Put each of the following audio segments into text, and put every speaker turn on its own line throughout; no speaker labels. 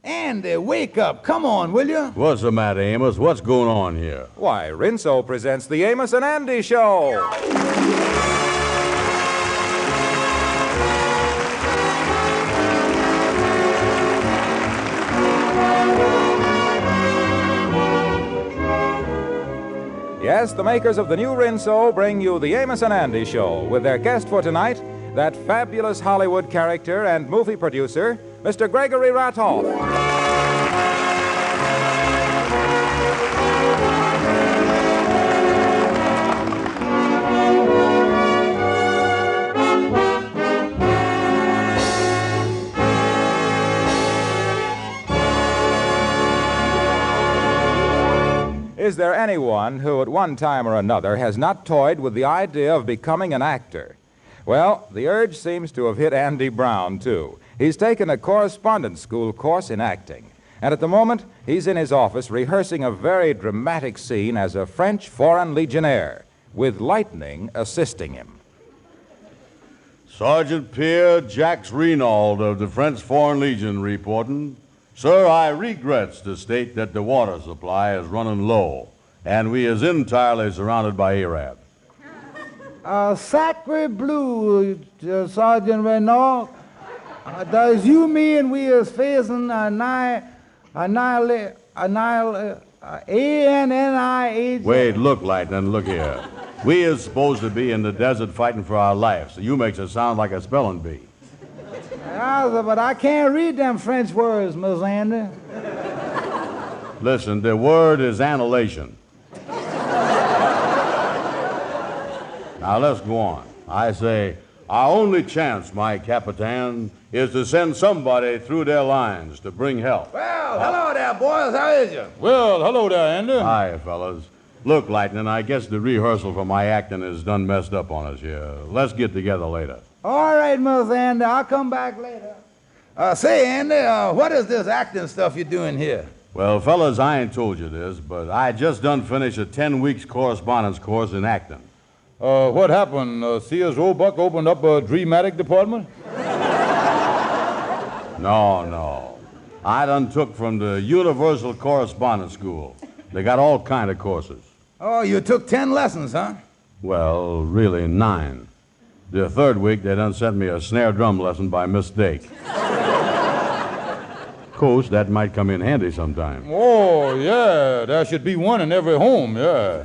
Andy, wake up. Come on, will you?
What's the matter, Amos? What's going on here?
Why, Rinso presents the Amos and Andy Show. Yes, the makers of the new Rinso bring you the Amos and Andy Show with their guest for tonight, that fabulous Hollywood character and movie producer, Mr. Gregory Ratoff. Is there anyone who at one time or another has not toyed with the idea of becoming an actor? Well, the urge seems to have hit Andy Brown, too. He's taken a correspondence school course in acting, and at the moment, he's in his office rehearsing a very dramatic scene as a French foreign legionnaire, with lightning assisting him.
Sergeant Pierre Jacques Renaud of the French Foreign Legion reporting. Sir, I regrets to state that the water supply is running low, and we is entirely surrounded by Arab.
Sacre bleu, Sergeant Renaud. Does you mean we is facing A-N-N-I-H?
Wait, look, Lightning, look here. We is supposed to be in the desert fighting for our lives, so you makes it sound like a spelling bee.
Yeah, but I can't read them French words, Miss Andy.
Listen, the word is annihilation. Now, let's go on. I say, our only chance, my Capitan, is to send somebody through their lines to bring help.
Well, hello there, boys. How is you?
Well, hello there, Andy.
Hi, fellas. Look, Lightning, I guess the rehearsal for my acting is done messed up on us here. Let's get together later.
All right, Miss Andy, I'll come back later.
Say, Andy, what is this acting stuff you're doing here?
Well, fellas, I ain't told you this, but I just done finished a 10 weeks correspondence course in acting.
What happened? Sears Roebuck opened up a dramatic department?
No. I done took from the Universal Correspondence School. They got all kind of courses.
Oh, you took 10 lessons, huh?
Well, really 9. The third week, they done sent me a snare drum lesson by mistake. Of course, that might come in handy sometime.
Oh, yeah. There should be one in every home, yeah.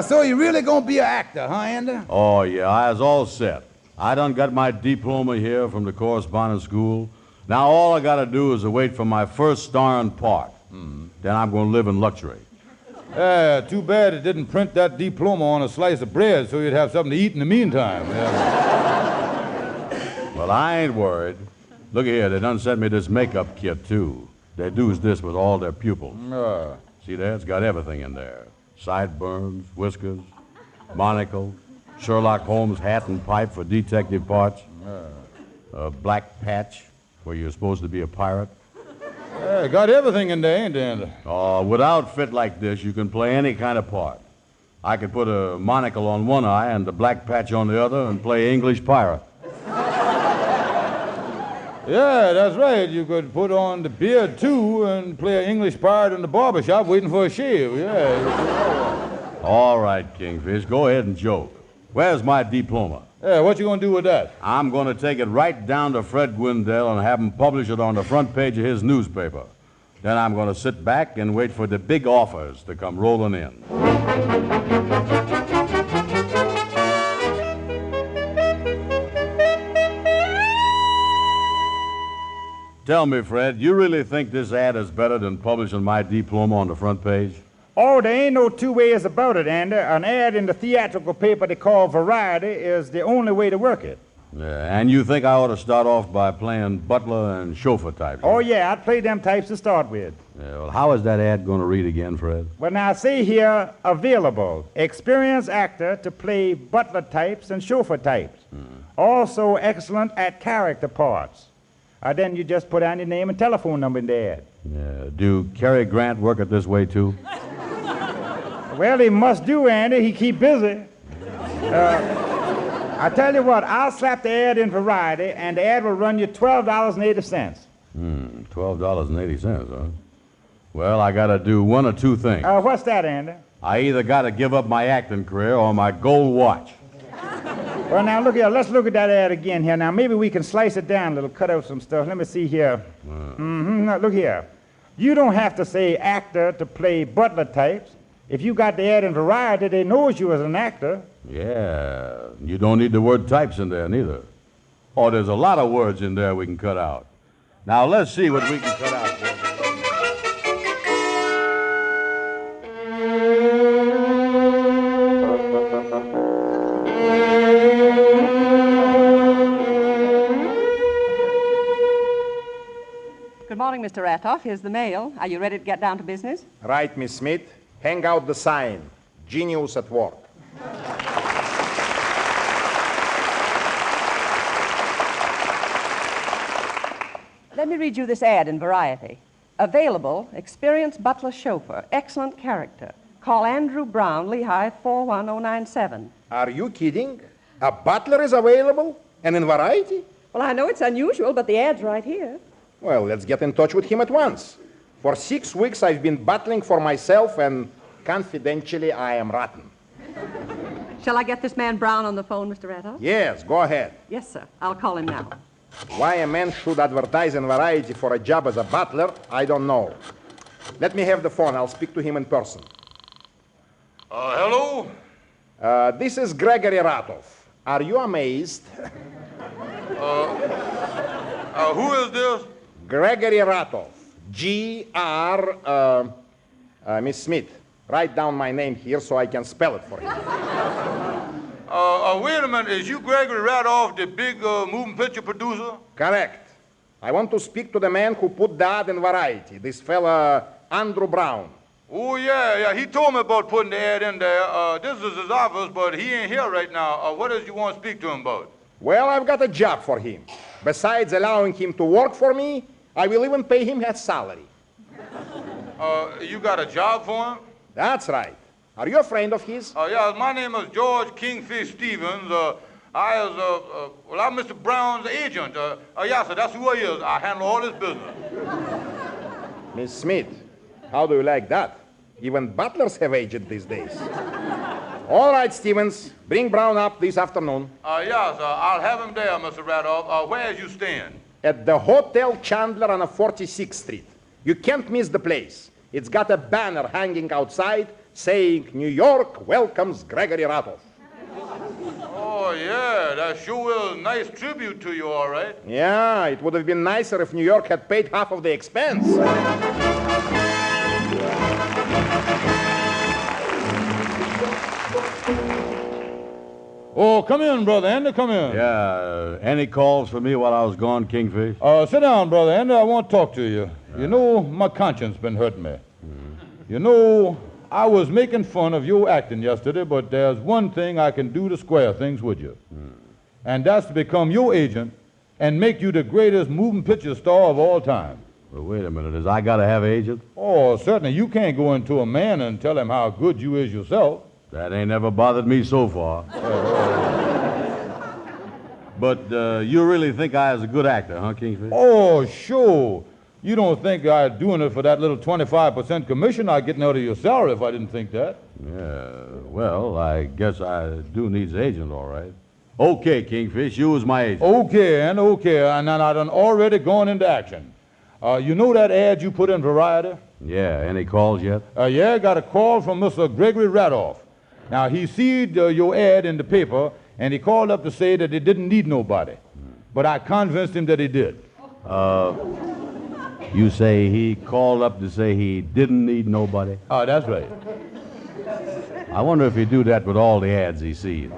So you really gonna be an actor, huh, Andy?
Oh, yeah, I was all set. I done got my diploma here from the correspondence school. Now all I gotta do is wait for my first starring part. Then I'm gonna live in luxury.
Yeah, too bad it didn't print that diploma on a slice of bread so you'd have something to eat in the meantime. Yeah.
Well, I ain't worried. Look here, they done sent me this makeup kit, too. They do's this with all their pupils. See there? It's got everything in there. Sideburns, whiskers, monocle, Sherlock Holmes hat and pipe for detective parts, a black patch where you're supposed to be a pirate.
Yeah, got everything in there, ain't it?
Oh, with an outfit like this, you can play any kind of part. I could put a monocle on one eye and the black patch on the other and play English pirate.
Yeah, that's right. You could put on the beard, too, and play an English pirate in the barbershop waiting for a shave, yeah.
All right, Kingfish, go ahead and joke. Where's my diploma?
Yeah, what you gonna do with that?
I'm going to take it right down to Fred Gwindale and have him publish it on the front page of his newspaper. Then I'm going to sit back and wait for the big offers to come rolling in. Tell me, Fred, you really think this ad is better than publishing my diploma on the front page?
Oh, there ain't no two ways about it, Andy. An ad in the theatrical paper they call Variety is the only way to work it.
Yeah, and you think I ought to start off by playing butler and chauffeur types?
Oh, yeah, I'd play them types to start with.
Yeah, well, how is that ad going to read again, Fred?
Well, now, see here, available. Experienced actor to play butler types and chauffeur types. Also excellent at character parts. Then you just put down your name and telephone number in the ad.
Yeah, do Cary Grant work it this way, too?
Well, he must do, Andy. He keep busy. I tell you what, I'll slap the ad in Variety, and the ad will run you $12.80.
$12.80, huh? Well, I got to do one or two things.
What's that, Andy?
I either got to give up my acting career or my gold watch.
Well, now, look here. Let's look at that ad again here. Now, maybe we can slice it down a little, cut out some stuff. Let me see here. Now, look here. You don't have to say actor to play butler types. If you got the ad in Variety, they knows you as an actor.
Yeah, you don't need the word types in there, neither. Oh, there's a lot of words in there we can cut out. Now, let's see what we can cut out.
Good morning, Mr. Ratoff. Here's the mail. Are you ready to get down to business?
Right, Miss Smith. Hang out the sign. Genius at work.
Let me read you this ad in Variety. Available, experienced butler chauffeur, excellent character. Call Andrew Brown, Lehigh 41097.
Are you kidding? A butler is available? And in Variety?
Well, I know it's unusual, but the ad's right here.
Well, let's get in touch with him at once. For 6 weeks, I've been battling for myself, and confidentially, I am rotten.
Shall I get this man Brown on the phone, Mr. Ratoff?
Yes, go ahead.
Yes, sir. I'll call him now.
Why a man should advertise in Variety for a job as a butler, I don't know. Let me have the phone. I'll speak to him in person.
Hello?
This is Gregory Ratoff. Are you amazed?
Who is this?
Gregory Ratoff. G-R, Miss Smith, write down my name here so I can spell it for you.
Wait a minute. Is you Gregory Ratoff, the big moving picture producer?
Correct. I want to speak to the man who put the ad in Variety, this fella, Andrew Brown.
Oh, yeah. He told me about putting the ad in there. This is his office, but he ain't here right now. What is you want to speak to him about?
Well, I've got a job for him. Besides allowing him to work for me, I will even pay him his salary.
You got a job for him?
That's right. Are you a friend of his?
Yeah, my name is George Kingfish Stevens. I'm Mr. Brown's agent. Yeah, sir, that's who I is. I handle all this business.
Miss Smith, how do you like that? Even butlers have agents these days. All right, Stevens, bring Brown up this afternoon.
Yeah, sir, I'll have him there, Mr. Ratoff. Where is you staying?
At the Hotel Chandler on 46th Street. You can't miss the place. It's got a banner hanging outside saying, New York welcomes Gregory Ratoff.
Oh, yeah, that sure is a nice tribute to you, all right.
Yeah, it would have been nicer if New York had paid half of the expense.
Oh, come in, Brother Andy, come in.
Yeah, any calls for me while I was gone, Kingfish?
Sit down, Brother Andy. I want to talk to you. You know, my conscience been hurting me. You know, I was making fun of your acting yesterday, but there's one thing I can do to square things with you. And that's to become your agent and make you the greatest moving picture star of all time.
Well, wait a minute. Is I got to have an agent?
Oh, certainly. You can't go into a man and tell him how good you is yourself.
That ain't never bothered me so far. But you really think I is a good actor, huh, Kingfish?
Oh, sure. You don't think I'm doing it for that little 25% commission I'm getting out of your salary if I didn't think that.
Yeah, well, I guess I do need an agent, all right. Okay, Kingfish, you was my agent.
Okay, and I done already gone into action. You know that ad you put in Variety?
Yeah, any calls yet?
Yeah, got a call from Mr. Gregory Ratoff. Now, he seen your ad in the paper, and he called up to say that he didn't need nobody. But I convinced him that he did.
You say he called up to say he didn't need nobody?
Oh, that's right.
I wonder if he'd do that with all the ads he sees.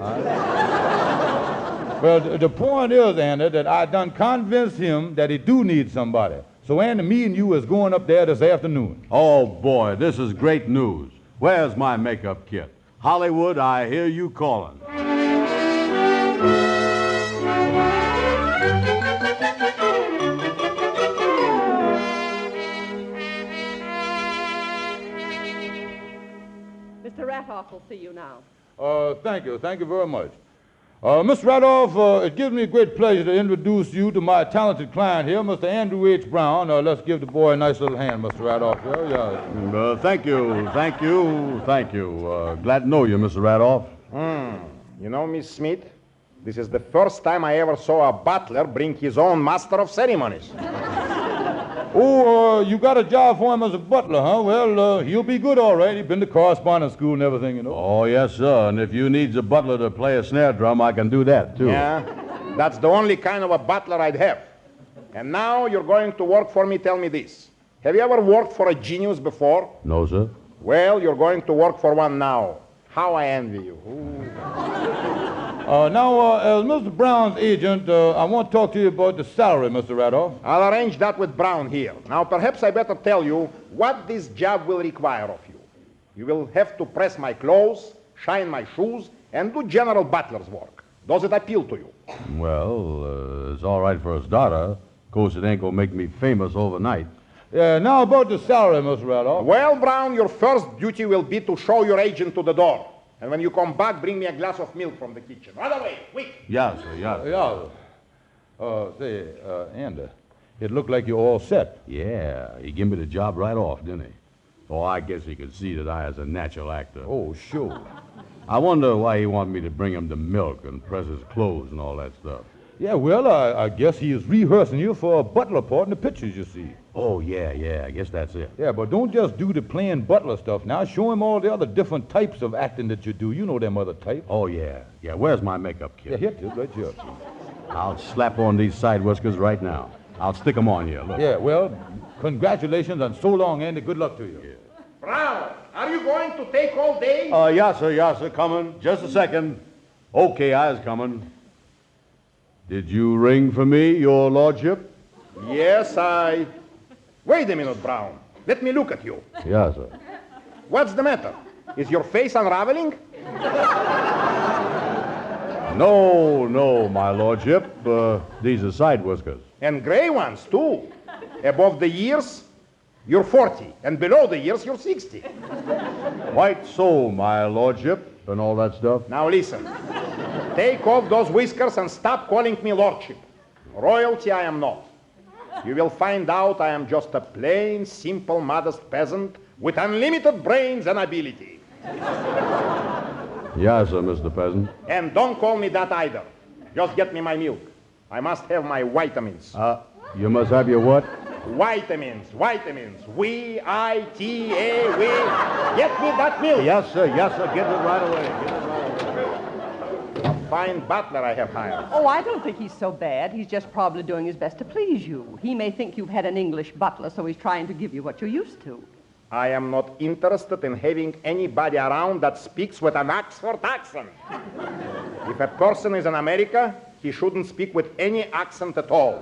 Well, the point is, Andy, that I done convinced him that he do need somebody. So, Andy, me and you is going up there this afternoon.
Oh, boy, this is great news. Where's my makeup kit? Hollywood, I hear you calling.
Mr. Ratoff will see you now.
Thank you very much. Mr. Radoff, it gives me a great pleasure to introduce you to my talented client here, Mr. Andrew H. Brown. Let's give the boy a nice little hand, Mr. Radoff. Yeah.
Thank you, thank you, thank you. Glad to know you, Mr. Radoff.
You know, Miss Smith, this is the first time I ever saw a butler bring his own master of ceremonies.
Oh, you got a job for him as a butler, huh? Well, he'll be good, all right. He's been to correspondence school and everything, you know.
Oh, yes, sir. And if you needs a butler to play a snare drum, I can do that, too.
Yeah, that's the only kind of a butler I'd have. And now you're going to work for me. Tell me this. Have you ever worked for a genius before?
No, sir.
Well, you're going to work for one now. How I envy you. Ooh.
Now, as Mr. Brown's agent, I want to talk to you about the salary, Mr. Radoff.
I'll arrange that with Brown here. Now, perhaps I better tell you what this job will require of you. You will have to press my clothes, shine my shoes, and do general butler's work. Does it appeal to you?
Well, it's all right for a starter. Of course, it ain't gonna make me famous overnight.
Yeah, now about the salary, Mr. Radoff.
Well, Brown, your first duty will be to show your agent to the door. And when you come back, bring me a glass of milk from the kitchen. Right away, quick.
Yes, sir, yes.
Andy, it looked like you're all set.
Yeah, he gave me the job right off, didn't he? Oh, I guess he could see that I was a natural actor.
Oh, sure.
I wonder why he wanted me to bring him the milk and press his clothes and all that stuff.
Yeah, well, I guess he is rehearsing you for a butler part in the pictures, you see.
Oh, yeah, I guess that's it.
Yeah, but don't just do the plain butler stuff now. Show him all the other different types of acting that you do. You know them other types.
Oh, yeah. Where's my makeup kit?
Yeah, here it is, right here.
I'll slap on these side whiskers right now. I'll stick them on here, look.
Yeah, well, congratulations and so long, Andy. Good luck to you.
Yeah.
Brown, are you going to take all day?
Yes, sir, coming. Just a second. Okay, I was coming. Did you ring for me, your lordship?
Yes, Wait a minute, Brown. Let me look at you.
Yes, sir.
What's the matter? Is your face unraveling?
No, my lordship. These are side whiskers.
And gray ones, too. Above the ears, you're 40. And below the ears, you're 60.
Quite so, my lordship, and all that stuff.
Now listen. Take off those whiskers and stop calling me lordship. Royalty I am not. You will find out I am just a plain, simple, modest peasant with unlimited brains and ability.
Yes, sir, Mr. Peasant.
And don't call me that either. Just get me my milk. I must have my vitamins.
You must have your what?
Vitamins. V-I-T-A, we. Get me that milk.
Yes, sir, get it right away.
A fine butler I have hired.
Oh, I don't think he's so bad. He's just probably doing his best to please you. He may think you've had an English butler, so he's trying to give you what you're used to.
I am not interested in having anybody around that speaks with an Oxford accent. If a person is in America, he shouldn't speak with any accent at all.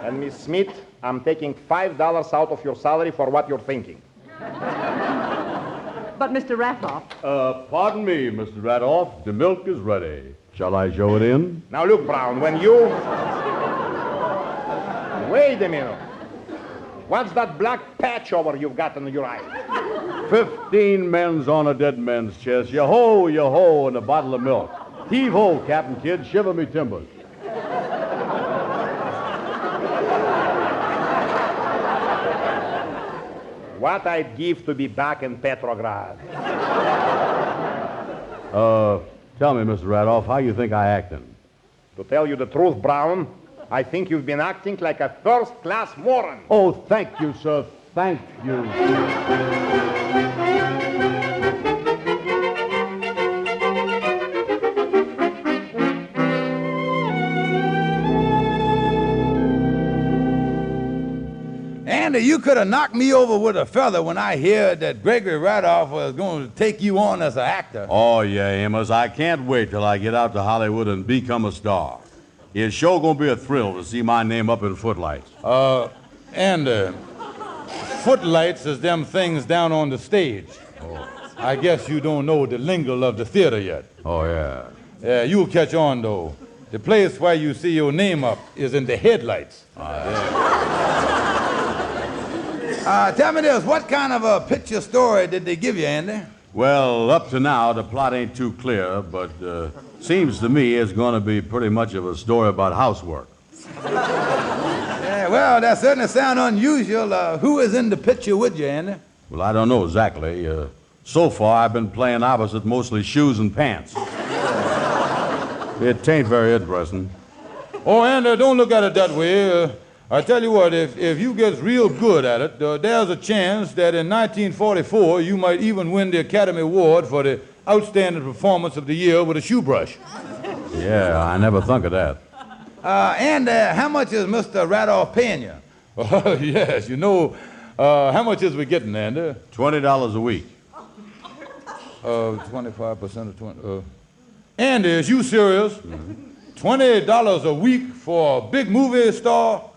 And Miss Smith, I'm taking $5 out of your salary for what you're thinking.
But Mr. Ratoff...
Pardon me, Mr. Radoff. The milk is ready. Shall I show it in?
Now look, Brown, when you... Wait a minute. What's that black patch over you've got in your eye?
15 men's on a dead man's chest. Yo-ho, and a bottle of milk. Heave-ho, Captain Kidd. Shiver me timbers.
What I'd give to be back in Petrograd.
Tell me, Mr. Radoff, how you think I acting?
To tell you the truth, Brown, I think you've been acting like a first-class moron.
Oh, thank you, sir. Thank you.
Andy, you could have knocked me over with a feather when I heard that Gregory Radoff was going to take you on as an actor.
Oh, yeah, Amos. I can't wait till I get out to Hollywood and become a star. It's sure gonna be a thrill to see my name up in footlights.
Andy, footlights is them things down on the stage. Oh. I guess you don't know the lingo of the theater yet.
Oh, yeah.
Yeah, you'll catch on, though. The place where you see your name up is in the headlights. Tell me this, what kind of a picture story did they give you, Andy?
Well, up to now, the plot ain't too clear, but Seems to me it's going to be pretty much of a story about housework.
Yeah, well, that certainly sounds unusual. Who is in the picture with you, Andy?
Well, I don't know exactly. So far, I've been playing opposite mostly shoes and pants. It ain't very interesting.
Oh, Andy, don't look at it that way. I tell you what, if you get real good at it, there's a chance that in 1944 you might even win the Academy Award for the outstanding performance of the year with a shoe brush.
Yeah, I never thunk of that.
And how much is Mr. Radoff paying you? Yes, you know, how much is we getting, Andy?
$20 a week.
25% of 20. Andy, is you serious? $20 a week for a big movie star?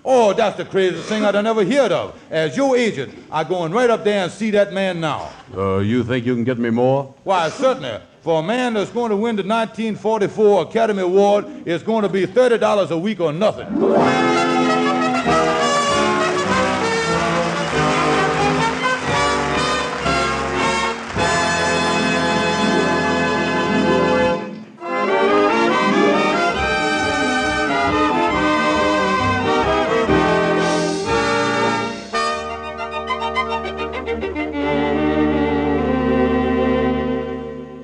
Oh, that's the craziest thing I'd ever heard of. As your agent, I'm going right up there and see that man now.
You think you can get me more?
Why, certainly. For a man that's going to win the 1944 Academy Award, it's going to be $30 a week or nothing.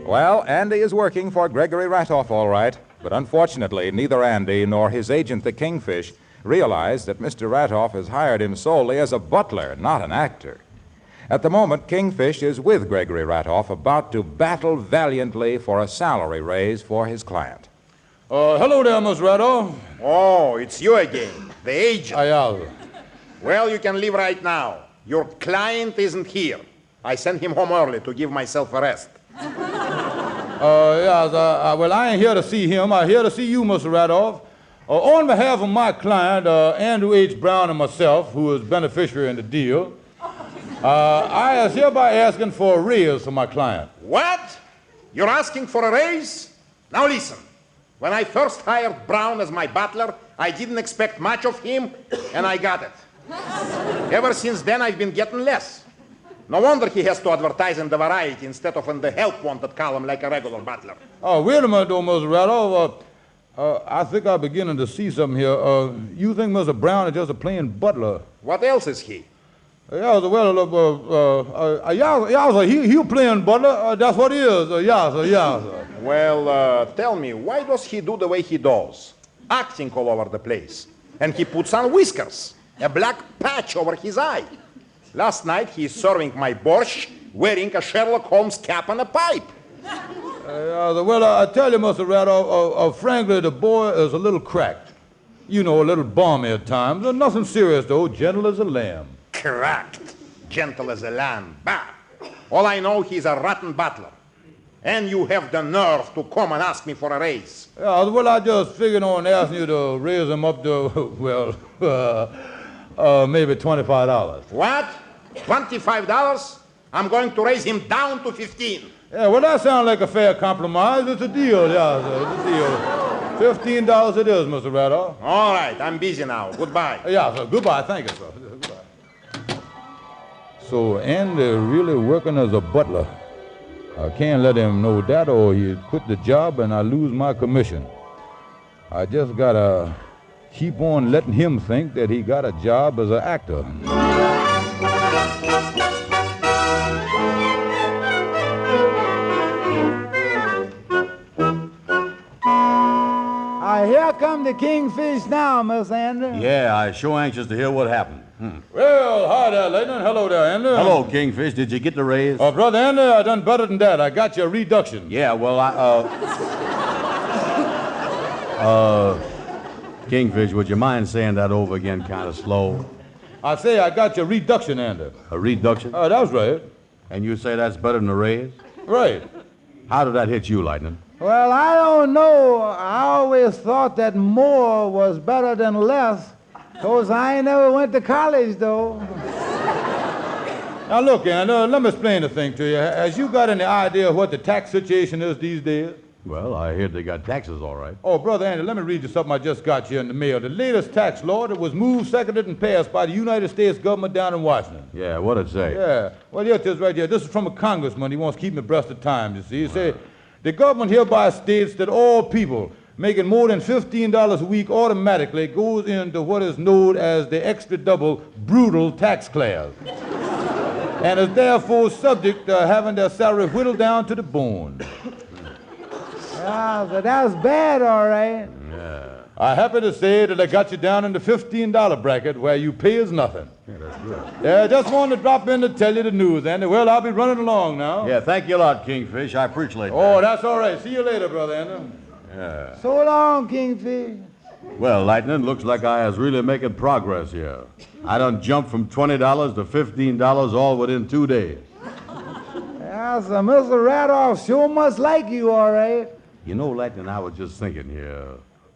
Well, Andy is working for Gregory Ratoff, all right. But unfortunately, neither Andy nor his agent, the Kingfish, realize that Mr. Ratoff has hired him solely as a butler, not an actor. At the moment, Kingfish is with Gregory Ratoff, about to battle valiantly for a salary raise for his client.
Hello there, Miss Ratoff.
Oh, it's you again, the agent.
Yeah.
Well, you can leave right now. Your client isn't here. I sent him home early to give myself a rest.
Well, I ain't here to see him. I'm here to see you, Mr. Ratoff. On behalf of my client, Andrew H. Brown, and myself, who is beneficiary in the deal, I is hereby asking for a raise for my client.
What? You're asking for a raise? Now listen. When I first hired Brown as my butler, I didn't expect much of him, and I got it. Ever since then, I've been getting less. No wonder he has to advertise in the Variety instead of in the Help Wanted column like a regular butler.
Oh, wait a minute, though, Mr. Ratoff. I think I'm beginning to see something here. You think Mr. Brown is just a plain butler?
What else is he?
He's a plain butler. That's what he is.
Well, tell me, why does he do the way he does? Acting all over the place. And he puts on whiskers, a black patch over his eye. Last night, he's serving my borscht wearing a Sherlock Holmes cap and a pipe.
Well, I tell you, Mr. Ratoff, frankly, the boy is a little cracked. You know, a little balmy at times. Nothing serious, though. Gentle as a lamb.
Cracked. Gentle as a lamb. Bah! All I know, he's a rotten butler. And you have the nerve to come and ask me for a raise.
Well, I just figured on asking you to raise him up to, maybe $25.
What? $25? I'm going to raise him down to 15.
Yeah, well, that sounds like a fair compromise. It's a deal, yeah, sir. It's a deal. $15 it is, Mr. Ratoff.
All right, I'm busy now. Goodbye.
Yeah, sir. Goodbye. Thank you, sir. Goodbye. So Andy really working as a butler. I can't let him know that or he'd quit the job and I lose my commission. I just gotta keep on letting him think that he got a job as an actor.
Here come the Kingfish now, Miss Andy.
Yeah, I'm sure anxious to hear what happened.
Well, hi there, Leighton. Hello there, Andy.
Hello, Kingfish. Did you get the raise?
Oh, Brother Andy, I done better than that. I got you a reduction.
Yeah, well, Kingfish, would you mind saying that over again kind of slow?
I say I got you a reduction, Andy.
A reduction?
Oh, that was right.
And you say that's better than a raise?
Right.
How did that hit you, Lightning?
Well, I don't know. I always thought that more was better than less, 'cause I ain't never went to college, though.
Now, look, Andy, let me explain the thing to you. Has you got any idea what the tax situation is these days?
Well, I hear they got taxes all right.
Oh, Brother Andy, let me read you something I just got you in the mail. The latest tax law that was moved, seconded, and passed by the United States government down in Washington.
Yeah, what'd it say?
Yeah. Well, here it is right here. This is from a congressman. He wants to keep me abreast of time, you see. He said, The government hereby states that all people making more than $15 a week automatically goes into what is known as the extra double brutal tax class and is therefore subject to having their salary whittled down to the bone.
Yeah, so that's bad, all right.
I'm happy to say that I got you down in the $15 bracket where you pay is nothing.
Yeah, that's good.
Yeah, just wanted to drop in to tell you the news, Andy. Well, I'll be running along now.
Yeah, thank you a lot, Kingfish. I appreciate that.
Oh, that's all right. See you later, Brother Andy.
Yeah.
So long, Kingfish.
Well, Lightning, looks like I was really making progress here. I done jumped from $20 to $15 all within 2 days.
Yeah, so Mr. Ratoff sure must like you, all right.
You know, Lightning, I was just thinking here,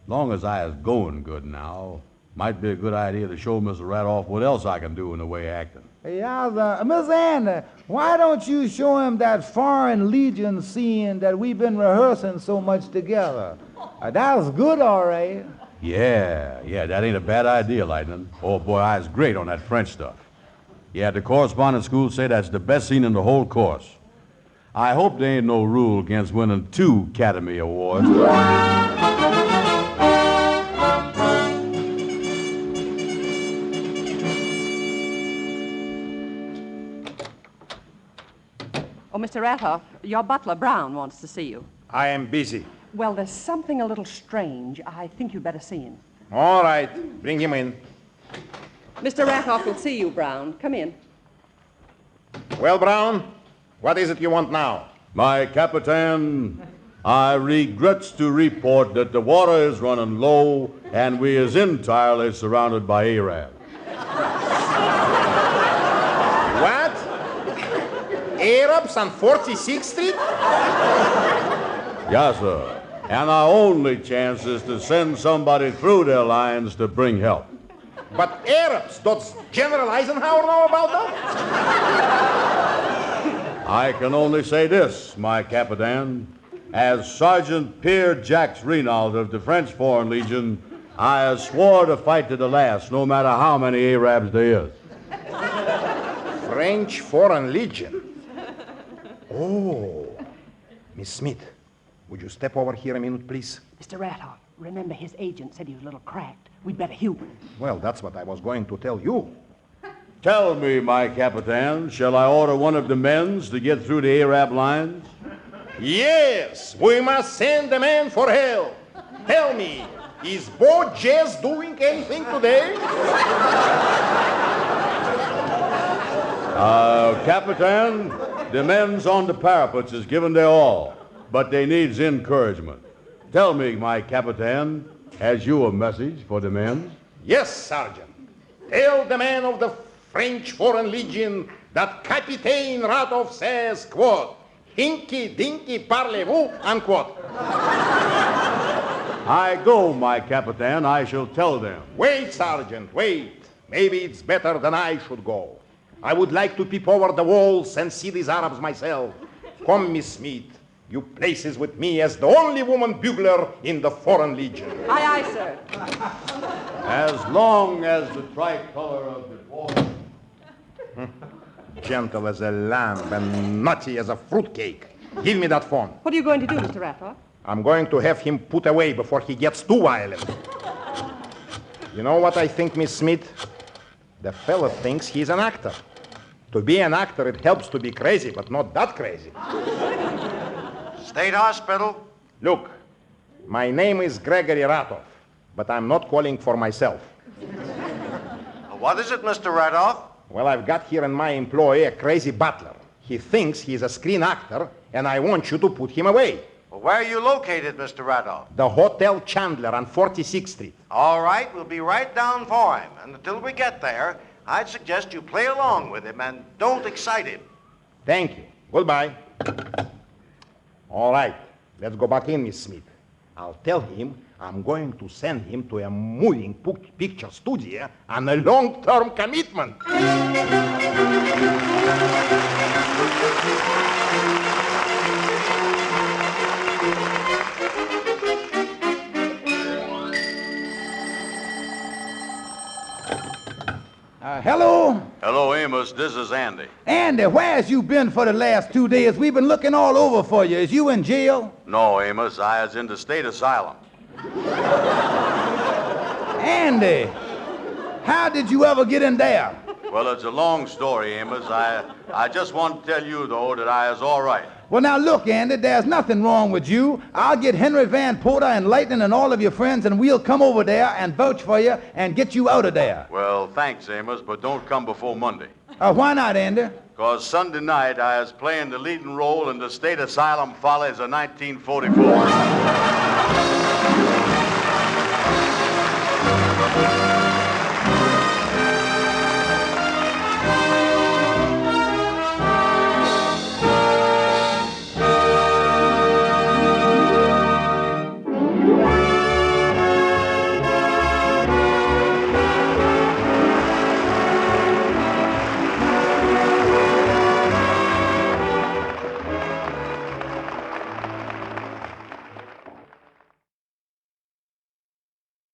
long as I is going good now, might be a good idea to show Mr. Ratoff what else I can do in the way of acting.
Yeah, Miss Andy, why don't you show him that Foreign Legion scene that we've been rehearsing so much together? That was good, all right.
Yeah, that ain't a bad idea, Lightning. Oh, boy, I was great on that French stuff. Yeah, the correspondence school say that's the best scene in the whole course. I hope there ain't no rule against winning 2 Academy Awards.
Oh, Mr. Ratoff, your butler, Brown, wants to see you.
I am busy.
Well, there's something a little strange. I think you'd better see him.
All right, bring him in.
Mr. Ratoff will see you, Brown. Come in.
Well, Brown, what is it you want now?
My Capitan, I regrets to report that the water is running low and we is entirely surrounded by Arabs.
What? Arabs on 46th Street?
Yes, sir. And our only chance is to send somebody through their lines to bring help.
But Arabs, does General Eisenhower know about that?
I can only say this, my Capitan. As Sergeant Pierre Jacques Renaud of the French Foreign Legion, I swore to fight to the last, no matter how many Arabs there is.
French Foreign Legion. Oh, Miss Smith, would you step over here a minute, please?
Mr. Ratoff, remember his agent said he was a little cracked. We'd better humor him.
Well, that's what I was going to tell you.
Tell me, my Capitan, shall I order one of the men's to get through the Arab lines?
Yes, we must send the man for help. Tell me, is Bo Jazz doing anything today?
Capitan, the men's on the parapets is giving their all, but they needs encouragement. Tell me, my Capitan, has you a message for the men?
Yes, Sergeant. Tell the man of the French Foreign Legion that Capitaine Ratoff says, quote, "Hinky dinky parlez-vous," unquote.
I go, my Capitan, I shall tell them.
Wait, Sergeant, wait. Maybe it's better than I should go. I would like to peep over the walls and see these Arabs myself. Come, Miss Smith. You places with me as the only woman bugler in the Foreign Legion.
Aye, aye, sir.
As long as the tricolor of the border.
Gentle as a lamb and nutty as a fruitcake. Give me that phone.
What are you going to do, Mr. Ratoff?
I'm going to have him put away before he gets too violent. You know what I think, Miss Smith? The fella thinks he's an actor. To be an actor, it helps to be crazy, but not that crazy.
State Hospital.
Look, my name is Gregory Ratoff, but I'm not calling for myself.
What is it, Mr. Ratoff?
Well, I've got here in my employ a crazy butler. He thinks he's a screen actor, and I want you to put him away.
Well, where are you located, Mr. Ratoff?
The Hotel Chandler on 46th Street.
All right, we'll be right down for him. And until we get there, I'd suggest you play along with him and don't excite him.
Thank you. Goodbye. All right, let's go back in, Miss Smith. I'll tell him I'm going to send him to a moving picture studio on a long-term commitment.
Hello?
Hello, Amos. This is Andy.
Andy, where has you been for the last 2 days? We've been looking all over for you. Is you in jail?
No, Amos. I was in the state asylum.
Andy, how did you ever get in there?
Well, it's a long story, Amos. I just want to tell you, though, that I was all right.
Well, now look, Andy, there's nothing wrong with you. I'll get Henry Van Porter and Lightning and all of your friends, and we'll come over there and vouch for you and get you out of there.
Well, thanks, Amos, but don't come before Monday.
Why not, Andy?
Because Sunday night I was playing the leading role in the State Asylum Follies of 1944.